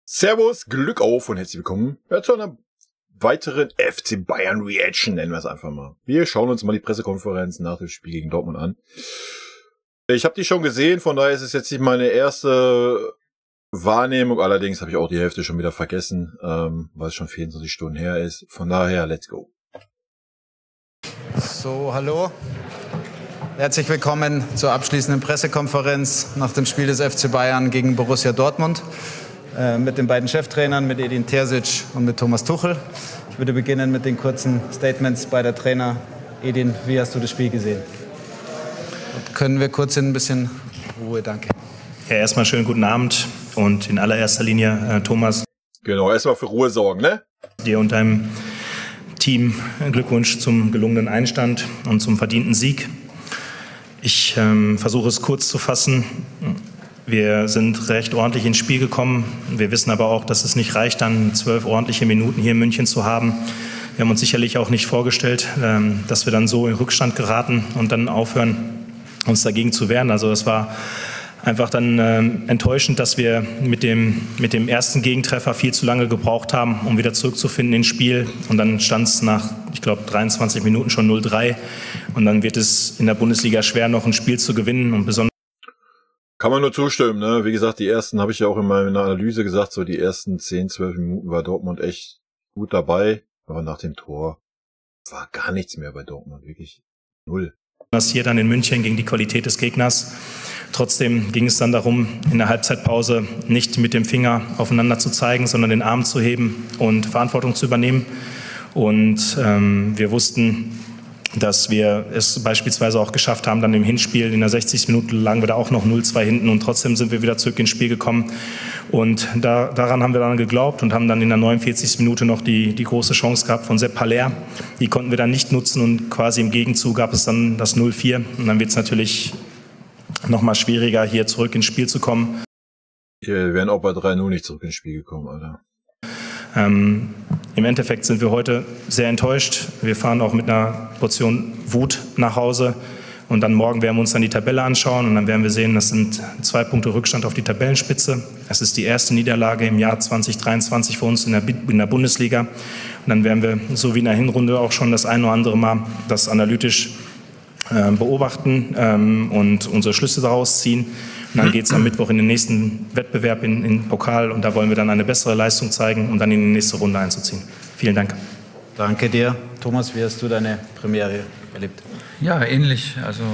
Servus, Glück auf und herzlich willkommen zu einer weiteren FC Bayern Reaction, nennen wir es einfach mal. Wir schauen uns mal die Pressekonferenz nach dem Spiel gegen Dortmund an. Ich habe die schon gesehen, von daher ist es jetzt nicht meine erste Wahrnehmung. Allerdings habe ich auch die Hälfte schon wieder vergessen, weil es schon 24 Stunden her ist. Von daher, let's go. So, hallo. Herzlich willkommen zur abschließenden Pressekonferenz nach dem Spiel des FC Bayern gegen Borussia Dortmund. Mit den beiden Cheftrainern, mit Edin Terzic und mit Thomas Tuchel. Ich würde beginnen mit den kurzen Statements beider Trainer. Edin, wie hast du das Spiel gesehen? Können wir kurz in ein bisschen Ruhe, danke. Ja, erstmal schönen guten Abend und in allererster Linie, Thomas. Genau, erstmal für Ruhe sorgen, ne? Dir und deinem Team Glückwunsch zum gelungenen Einstand und zum verdienten Sieg. Ich versuche es kurz zu fassen. Wir sind recht ordentlich ins Spiel gekommen. Wir wissen aber auch, dass es nicht reicht, dann 12 ordentliche Minuten hier in München zu haben. Wir haben uns sicherlich auch nicht vorgestellt, dass wir dann so in Rückstand geraten und dann aufhören, uns dagegen zu wehren. Also es war einfach dann enttäuschend, dass wir mit dem ersten Gegentreffer viel zu lange gebraucht haben, um wieder zurückzufinden ins Spiel. Und dann stand es nach, ich glaube, 23 Minuten schon 0-3. Und dann wird es in der Bundesliga schwer, noch ein Spiel zu gewinnen. Und besonders kann man nur zustimmen, ne? Wie gesagt, die ersten, habe ich ja auch in meiner Analyse gesagt, so die ersten 10, 12 Minuten war Dortmund echt gut dabei. Aber nach dem Tor war gar nichts mehr bei Dortmund, wirklich null. Das hier dann in München gegen die Qualität des Gegners. Trotzdem ging es dann darum, in der Halbzeitpause nicht mit dem Finger aufeinander zu zeigen, sondern den Arm zu heben und Verantwortung zu übernehmen. Und wir wussten, dass wir es beispielsweise auch geschafft haben, dann im Hinspiel in der 60. Minute lagen wir da auch noch 0-2 hinten und trotzdem sind wir wieder zurück ins Spiel gekommen. Und daran haben wir dann geglaubt und haben dann in der 49. Minute noch die große Chance gehabt von Sepp Haller. Die konnten wir dann nicht nutzen und quasi im Gegenzug gab es dann das 0-4. Und dann wird es natürlich noch mal schwieriger, hier zurück ins Spiel zu kommen. Wir wären auch bei 3-0 nicht zurück ins Spiel gekommen, Alter. Im Endeffekt sind wir heute sehr enttäuscht. Wir fahren auch mit einer Portion Wut nach Hause. Und dann morgen werden wir uns dann die Tabelle anschauen und dann werden wir sehen, das sind 2 Punkte Rückstand auf die Tabellenspitze. Es ist die erste Niederlage im Jahr 2023 für uns in der Bundesliga. Und dann werden wir, so wie in der Hinrunde, auch schon das ein oder andere Mal das analytisch beobachten und unsere Schlüsse daraus ziehen. Und dann geht es am Mittwoch in den nächsten Wettbewerb in Pokal und da wollen wir dann eine bessere Leistung zeigen, um dann in die nächste Runde einzuziehen. Vielen Dank. Danke dir. Thomas, wie hast du deine Premiere erlebt? Ja, ähnlich. Also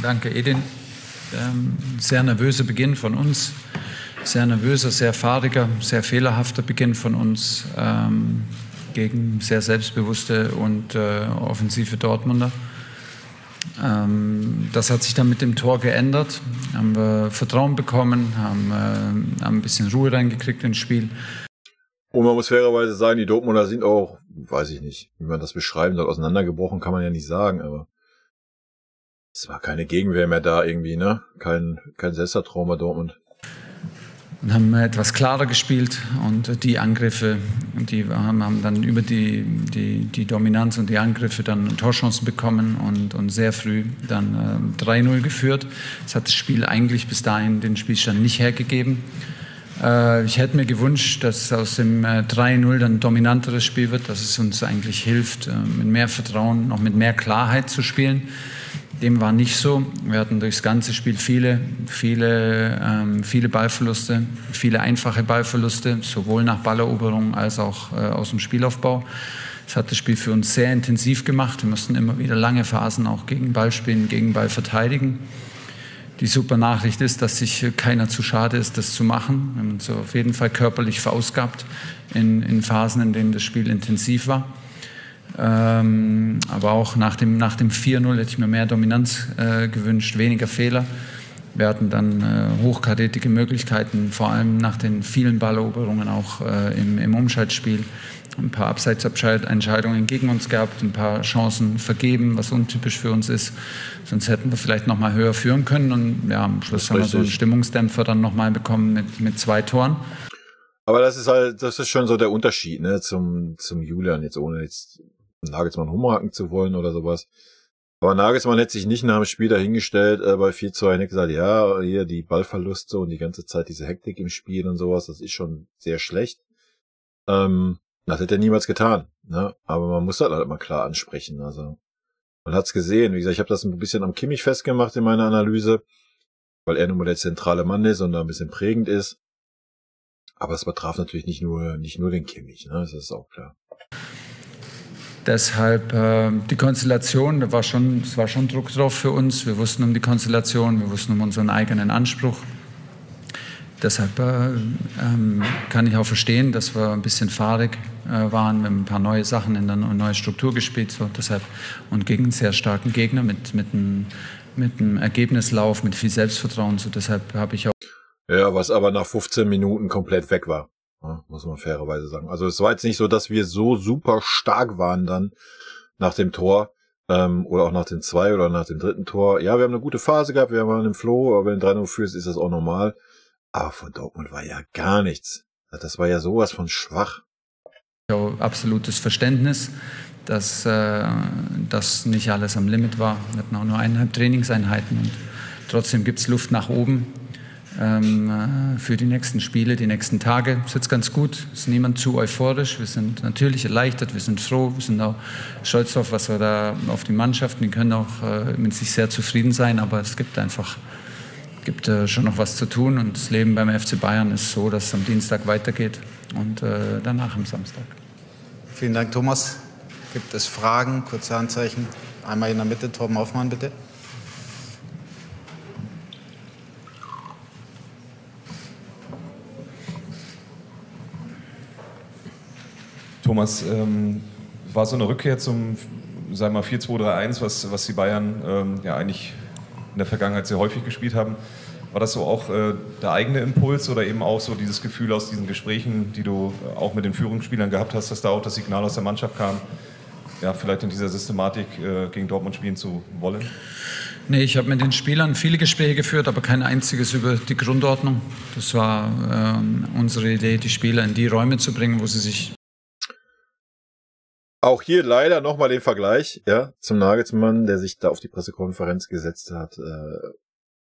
danke, Edin. Sehr nervöser Beginn von uns. Sehr nervöser, sehr fahriger, sehr fehlerhafter Beginn von uns gegen sehr selbstbewusste und offensive Dortmunder. Das hat sich dann mit dem Tor geändert. Haben wir Vertrauen bekommen, haben ein bisschen Ruhe reingekriegt ins Spiel. Und man muss fairerweise sagen, die Dortmunder sind auch, weiß ich nicht, wie man das beschreiben soll, auseinandergebrochen kann man ja nicht sagen, aber es war keine Gegenwehr mehr da irgendwie, ne? Kein Selbstvertrauen bei Dortmund. Und haben etwas klarer gespielt und die Angriffe, die haben dann über die Dominanz und die Angriffe dann Torchancen bekommen und sehr früh dann 3-0 geführt. Das hat das Spiel eigentlich bis dahin den Spielstand nicht hergegeben. Ich hätte mir gewünscht, dass aus dem 3-0 dann ein dominanteres Spiel wird, dass es uns eigentlich hilft, mit mehr Vertrauen, noch mit mehr Klarheit zu spielen. Dem war nicht so. Wir hatten durchs ganze Spiel viele Ballverluste, viele einfache Ballverluste, sowohl nach Balleroberung als auch aus dem Spielaufbau. Das hat das Spiel für uns sehr intensiv gemacht. Wir mussten immer wieder lange Phasen auch gegen Ball spielen, gegen Ball verteidigen. Die super Nachricht ist, dass sich keiner zu schade ist, das zu machen. Wir haben uns auf jeden Fall körperlich verausgabt in Phasen, in denen das Spiel intensiv war. Aber auch nach dem 4-0 hätte ich mir mehr Dominanz gewünscht, weniger Fehler. Wir hatten dann hochkarätige Möglichkeiten, vor allem nach den vielen Balleroberungen auch im Umschaltspiel. Ein paar Abseitsentscheidungen gegen uns gehabt, ein paar Chancen vergeben, was untypisch für uns ist. Sonst hätten wir vielleicht noch mal höher führen können. Und ja, am Schluss haben wir so einen Stimmungsdämpfer dann noch mal bekommen mit 2 Toren. Aber das ist schon so der Unterschied, ne, zum Julian, jetzt ohne jetzt Nagelsmann rumhaken zu wollen oder sowas. Aber Nagelsmann hätte sich nicht nach dem Spiel dahingestellt bei 4:2 und hätte gesagt, ja, hier die Ballverluste und die ganze Zeit diese Hektik im Spiel und sowas, das ist schon sehr schlecht. Das hätte er niemals getan, ne? Aber man muss das halt mal klar ansprechen. Also man hat's gesehen. Wie gesagt, ich habe das ein bisschen am Kimmich festgemacht in meiner Analyse, weil er nun mal der zentrale Mann ist und da ein bisschen prägend ist. Aber es betraf natürlich nicht nur den Kimmich, ne? Das ist auch klar. Deshalb die Konstellation, es war schon Druck drauf für uns. Wir wussten um die Konstellation, wir wussten um unseren eigenen Anspruch. Deshalb kann ich auch verstehen, dass wir ein bisschen fahrig waren. Wir haben ein paar neue Sachen in eine neue Struktur gespielt. So, deshalb, und gegen einen sehr starken Gegner mit einem Ergebnislauf, mit viel Selbstvertrauen. So, deshalb habe ich auch... Ja, was aber nach 15 Minuten komplett weg war. Ja, muss man fairerweise sagen. Also es war jetzt nicht so, dass wir so super stark waren dann nach dem Tor oder auch nach dem 2 oder nach dem 3. Tor. Ja, wir haben eine gute Phase gehabt, wir waren im Flow, aber wenn du 3-0 führst, ist das auch normal. Aber von Dortmund war ja gar nichts. Das war ja sowas von schwach. Absolutes Verständnis, dass das nicht alles am Limit war. Wir hatten auch nur 1,5 Trainingseinheiten und trotzdem gibt es Luft nach oben für die nächsten Spiele, die nächsten Tage. Es ist jetzt ganz gut, es ist niemand zu euphorisch. Wir sind natürlich erleichtert, wir sind froh, wir sind auch stolz auf, was wir da auf die Mannschaften, die können auch mit sich sehr zufrieden sein, aber es gibt schon noch was zu tun und das Leben beim FC Bayern ist so, dass es am Dienstag weitergeht und danach am Samstag. Vielen Dank, Thomas. Gibt es Fragen, kurze Handzeichen? Einmal in der Mitte, Torben Hoffmann, bitte. Thomas, war so eine Rückkehr zum, sagen wir mal, 4-2-3-1, was die Bayern ja eigentlich in der Vergangenheit sehr häufig gespielt haben. War das so auch der eigene Impuls oder eben auch so dieses Gefühl aus diesen Gesprächen, die du auch mit den Führungsspielern gehabt hast, dass da auch das Signal aus der Mannschaft kam, ja, vielleicht in dieser Systematik gegen Dortmund spielen zu wollen? Nee, ich habe mit den Spielern viele Gespräche geführt, aber kein einziges über die Grundordnung. Das war unsere Idee, die Spieler in die Räume zu bringen, wo sie sich... Auch hier leider nochmal den Vergleich, ja, zum Nagelsmann, der sich da auf die Pressekonferenz gesetzt hat,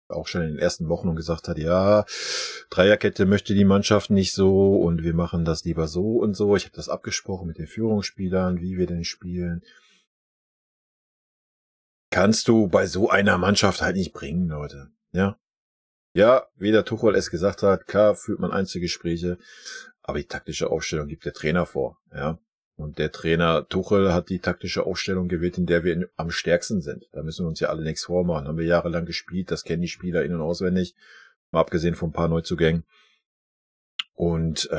auch schon in den ersten Wochen und gesagt hat, ja, Dreierkette möchte die Mannschaft nicht so und wir machen das lieber so und so. Ich habe das abgesprochen mit den Führungsspielern, wie wir denn spielen. Kannst du bei so einer Mannschaft halt nicht bringen, Leute, ja. Ja, wie der Tuchel es gesagt hat, klar führt man Einzelgespräche, aber die taktische Aufstellung gibt der Trainer vor, ja. Und der Trainer Tuchel hat die taktische Aufstellung gewählt, in der wir am stärksten sind. Da müssen wir uns ja alle nichts vormachen. Haben wir jahrelang gespielt, das kennen die Spieler in- und auswendig, mal abgesehen von ein paar Neuzugängen. Und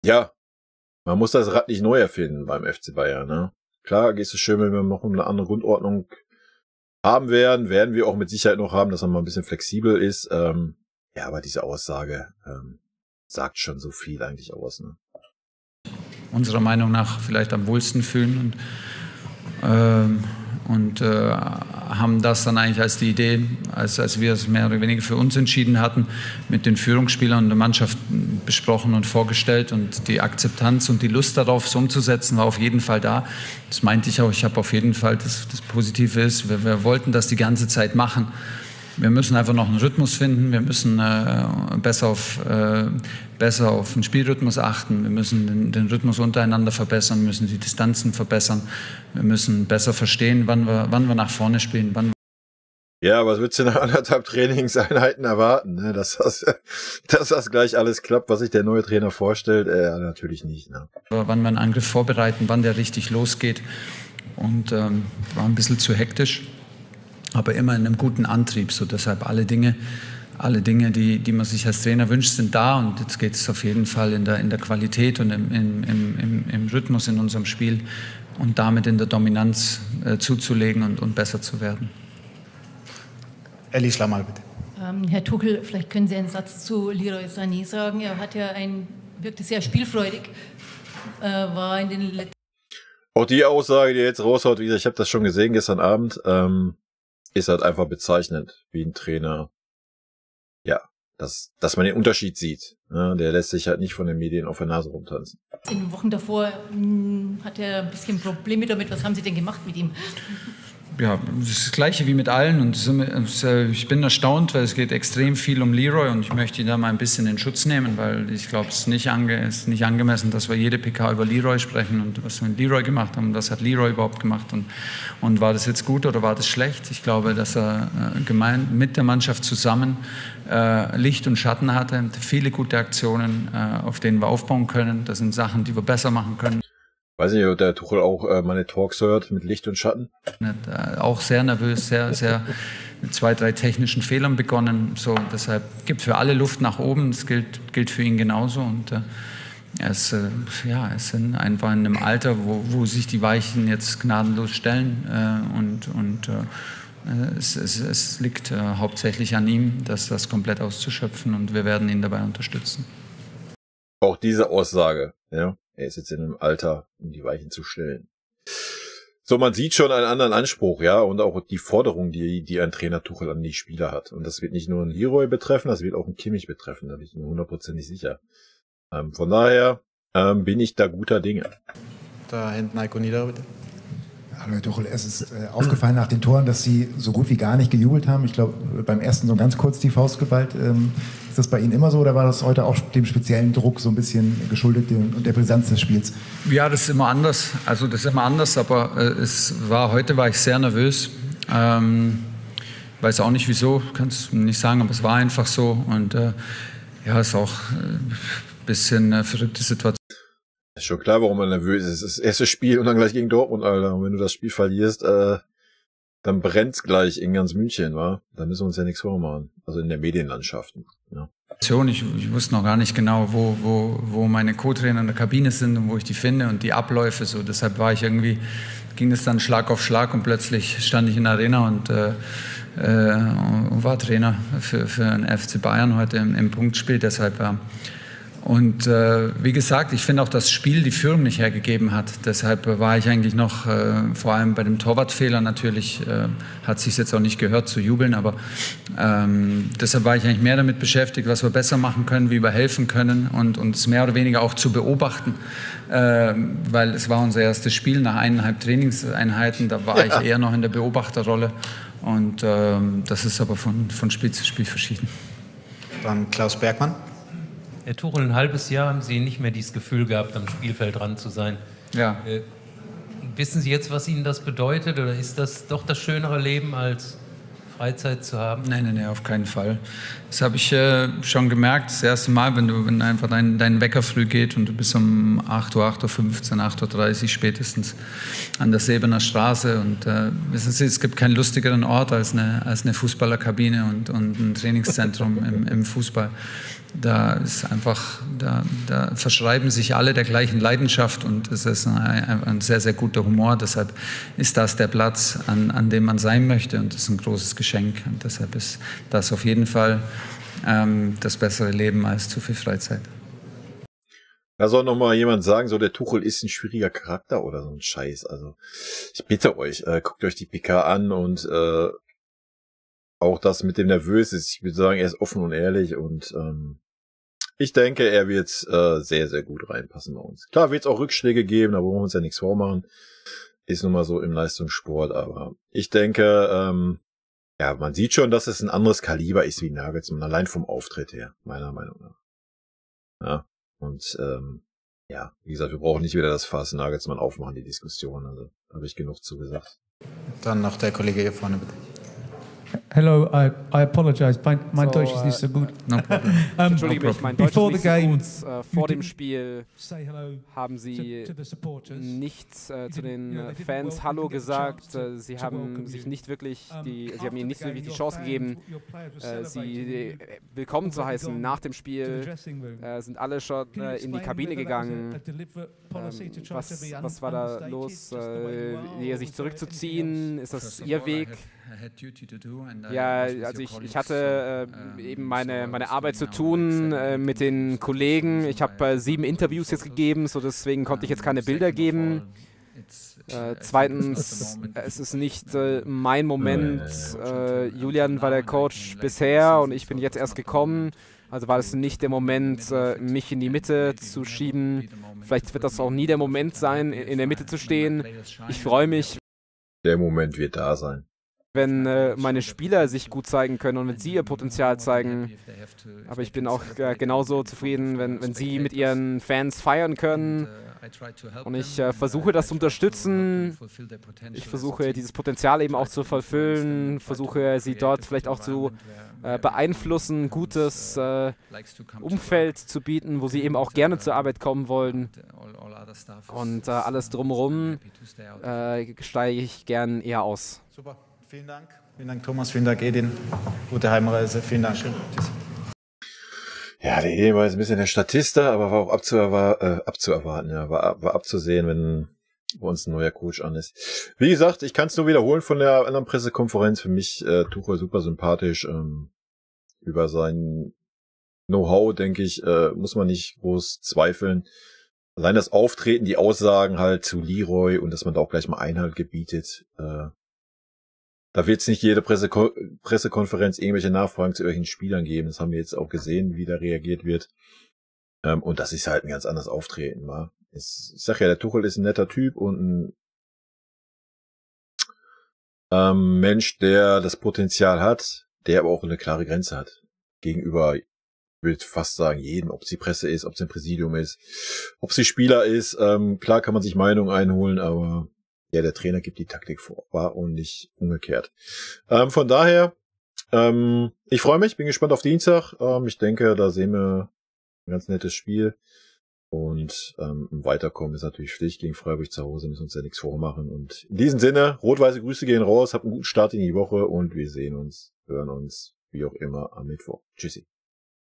ja, man muss das Rad nicht neu erfinden beim FC Bayern. Ne? Klar, ist es schön, wenn wir noch eine andere Grundordnung haben werden wir auch mit Sicherheit noch haben, dass man mal ein bisschen flexibel ist. Ja, aber diese Aussage sagt schon so viel eigentlich aus. Ne? Unserer Meinung nach vielleicht am wohlsten fühlen und haben das dann eigentlich als die Idee, als wir es mehr oder weniger für uns entschieden hatten, mit den Führungsspielern und der Mannschaft besprochen und vorgestellt und die Akzeptanz und die Lust darauf, es umzusetzen, war auf jeden Fall da. Das meinte ich auch, ich habe auf jeden Fall, das Positive ist, wir wollten das die ganze Zeit machen. Wir müssen einfach noch einen Rhythmus finden, wir müssen besser auf den Spielrhythmus achten, wir müssen den Rhythmus untereinander verbessern, wir müssen die Distanzen verbessern, wir müssen besser verstehen, wann wir nach vorne spielen. Ja, was willst du nach 1,5 Trainingseinheiten erwarten, ne? Dass das gleich alles klappt, was sich der neue Trainer vorstellt? Natürlich nicht. Ne? Wann wir einen Angriff vorbereiten, wann der richtig losgeht und war ein bisschen zu hektisch. Aber immer in einem guten Antrieb. So deshalb alle Dinge, die man sich als Trainer wünscht, sind da. Und jetzt geht es auf jeden Fall in der Qualität und im Rhythmus in unserem Spiel und damit in der Dominanz zuzulegen und besser zu werden. Elli Schlammal, bitte. Herr Tuchel, vielleicht können Sie einen Satz zu Leroy Sané sagen. Er hat ja wirkte sehr spielfreudig, war in den letzten... Auch die Aussage, die jetzt raushaut, wieder, ich habe das schon gesehen gestern Abend, ist halt einfach bezeichnend, wie ein Trainer, ja, dass man den Unterschied sieht. Ne? Der lässt sich halt nicht von den Medien auf der Nase rumtanzen. In den Wochen davor hat er ein bisschen Probleme damit. Was haben Sie denn gemacht mit ihm? ja, das ist das Gleiche wie mit allen und ich bin erstaunt, weil es geht extrem viel um Leroy und ich möchte ihn da mal ein bisschen in Schutz nehmen, weil ich glaube, es ist nicht angemessen, dass wir jede PK über Leroy sprechen und was wir mit Leroy gemacht haben, was hat Leroy überhaupt gemacht und war das jetzt gut oder war das schlecht? Ich glaube, dass er mit der Mannschaft zusammen Licht und Schatten hatte, viele gute Aktionen, auf denen wir aufbauen können. Das sind Sachen, die wir besser machen können. Weiß nicht, ob der Tuchel auch meine Talks hört mit Licht und Schatten. Auch sehr nervös, sehr mit 2, 3 technischen Fehlern begonnen. So, deshalb gibt es für alle Luft nach oben. Das gilt für ihn genauso. Und er ist einfach in einem Alter, wo sich die Weichen jetzt gnadenlos stellen. Es liegt hauptsächlich an ihm, das komplett auszuschöpfen. Und wir werden ihn dabei unterstützen. Auch diese Aussage, ja. Er ist jetzt in einem Alter, um die Weichen zu stellen. So, man sieht schon einen anderen Anspruch, ja, und auch die Forderung, die ein Trainer Tuchel an die Spieler hat. Und das wird nicht nur einen Leroy betreffen, das wird auch einen Kimmich betreffen, da bin ich mir 100% sicher. Von daher bin ich da guter Dinge. Da hinten Heiko Nieder, bitte. Hallo Herr Tuchel, es ist aufgefallen nach den Toren, dass Sie so gut wie gar nicht gejubelt haben. Ich glaube, beim ersten so ganz kurz die Faust geballt. Ist das bei Ihnen immer so oder war das heute auch dem speziellen Druck so ein bisschen geschuldet und der Brisanz des Spiels? Ja, das ist immer anders. Also das ist immer anders, aber heute war ich sehr nervös. Weiß auch nicht wieso, kann es nicht sagen, aber es war einfach so. Und es ist auch ein bisschen eine verrückte Situation. Ist schon klar, warum man nervös ist. Das erste Spiel und dann gleich gegen Dortmund, Alter. Und wenn du das Spiel verlierst, dann brennt's gleich in ganz München, wa? Da müssen wir uns ja nichts vormachen. Also in der Medienlandschaft. Ja. Ich wusste noch gar nicht genau, wo meine Co-Trainer in der Kabine sind und wo ich die finde und die Abläufe. So, deshalb ging es dann Schlag auf Schlag und plötzlich stand ich in der Arena und war Trainer für den FC Bayern heute im Punktspiel. Deshalb und wie gesagt, ich finde auch, dass das Spiel die Führung nicht hergegeben hat. Deshalb war ich eigentlich noch, vor allem bei dem Torwartfehler natürlich, hat sich jetzt auch nicht gehört zu jubeln, aber deshalb war ich eigentlich mehr damit beschäftigt, was wir besser machen können, wie wir helfen können und es mehr oder weniger auch zu beobachten, weil es war unser erstes Spiel nach 1,5 Trainingseinheiten, da war ich eher noch in der Beobachterrolle und das ist aber von Spiel zu Spiel verschieden. Dann Klaus Bergmann. Herr Tuchel, ein halbes Jahr haben Sie nicht mehr dieses Gefühl gehabt, am Spielfeld dran zu sein. Ja. Wissen Sie jetzt, was Ihnen das bedeutet? Oder ist das doch das schönere Leben, als Freizeit zu haben? Nein, auf keinen Fall. Das habe ich schon gemerkt, das erste Mal, wenn einfach dein Wecker früh geht und du bist um 8 Uhr, 8.15 Uhr, 8.30 Uhr spätestens an der Sebener Straße. Und wissen Sie, es gibt keinen lustigeren Ort als eine Fußballerkabine und ein Trainingszentrum im Fußball. Da ist einfach, da verschreiben sich alle der gleichen Leidenschaft und es ist ein sehr, sehr guter Humor. Deshalb ist das der Platz, an dem man sein möchte und das ist ein großes Geschenk. Und deshalb ist das auf jeden Fall das bessere Leben als zu viel Freizeit. Da soll noch mal jemand sagen, so der Tuchel ist ein schwieriger Charakter oder so ein Scheiß. Also ich bitte euch, guckt euch die PK an und auch das mit dem Nervös ist, ich würde sagen, er ist offen und ehrlich und ich denke, er wird sehr, sehr gut reinpassen bei uns. Klar wird es auch Rückschläge geben, da wollen wir uns ja nichts vormachen. Ist nun mal so im Leistungssport, aber ich denke, man sieht schon, dass es ein anderes Kaliber ist wie Nagelsmann, allein vom Auftritt her, meiner Meinung nach. Ja, und wie gesagt, wir brauchen nicht wieder das Fass Nagelsmann aufmachen, die Diskussion, also habe ich genug zu gesagt. Dann noch der Kollege hier vorne, bitte. Hello, I apologize. My Deutsch is nicht so gut. No problem. Entschuldige mich, mein Deutsch ist nicht game, so gut. Vor dem Spiel haben Sie nichts zu den Fans Hallo gesagt. Sie haben sich nicht wirklich Sie haben ihnen nicht wirklich die Chance gegeben, sie willkommen zu heißen. Nach dem Spiel sind alle schon in die Kabine gegangen. Was war da los? Sich zurückzuziehen? Ist das Ihr Weg? Ja, also ich hatte eben meine Arbeit zu tun mit den Kollegen. Ich habe 7 Interviews jetzt gegeben, so deswegen konnte ich jetzt keine Bilder geben. Zweitens, es ist nicht mein Moment. Julian war der Coach bisher und ich bin jetzt erst gekommen. Also war es nicht der Moment, mich in die Mitte zu schieben. Vielleicht wird das auch nie der Moment sein, in der Mitte zu stehen. Ich freue mich. Der Moment wird da sein. Wenn meine Spieler sich gut zeigen können und wenn sie ihr Potenzial zeigen. Aber ich bin auch genauso zufrieden, wenn sie mit ihren Fans feiern können. Und ich versuche das zu unterstützen. Ich versuche dieses Potenzial eben auch zu verfüllen. Versuche sie dort vielleicht auch zu beeinflussen, gutes Umfeld zu bieten, wo sie eben auch gerne zur Arbeit kommen wollen. Und alles drumherum steige ich gern eher aus. Super. Vielen Dank. Vielen Dank, Thomas. Vielen Dank, Edin. Gute Heimreise. Vielen Dank. Tschüss. Ja, der Edin war jetzt ein bisschen der Statista, aber war auch abzuerwarten. Ja, war abzusehen, wenn bei uns ein neuer Coach an ist. Wie gesagt, ich kann es nur wiederholen von der anderen Pressekonferenz. Für mich Tuchel super sympathisch. Über sein Know-how, denke ich, muss man nicht groß zweifeln. Allein das Auftreten, die Aussagen halt zu Leroy und dass man da auch gleich mal Einhalt gebietet. Da wird es nicht jede Pressekonferenz irgendwelche Nachfragen zu irgendwelchen Spielern geben. Das haben wir jetzt auch gesehen, wie da reagiert wird. Und das ist halt ein ganz anderes Auftreten, wa? Ich sag ja, der Tuchel ist ein netter Typ und ein Mensch, der das Potenzial hat, der aber auch eine klare Grenze hat. Gegenüber, ich würde fast sagen, jedem, ob es die Presse ist, ob es ein Präsidium ist, ob es die Spieler ist. Klar kann man sich Meinungen einholen, aber ja, der Trainer gibt die Taktik vor und nicht umgekehrt. Von daher, ich freue mich, bin gespannt auf Dienstag. Ich denke, da sehen wir ein ganz nettes Spiel. Und Weiterkommen ist natürlich Pflicht gegen Freiburg zu Hause, müssen uns ja nichts vormachen. Und in diesem Sinne, rot-weiße Grüße gehen raus, habt einen guten Start in die Woche und wir sehen uns, hören uns, wie auch immer, am Mittwoch. Tschüssi.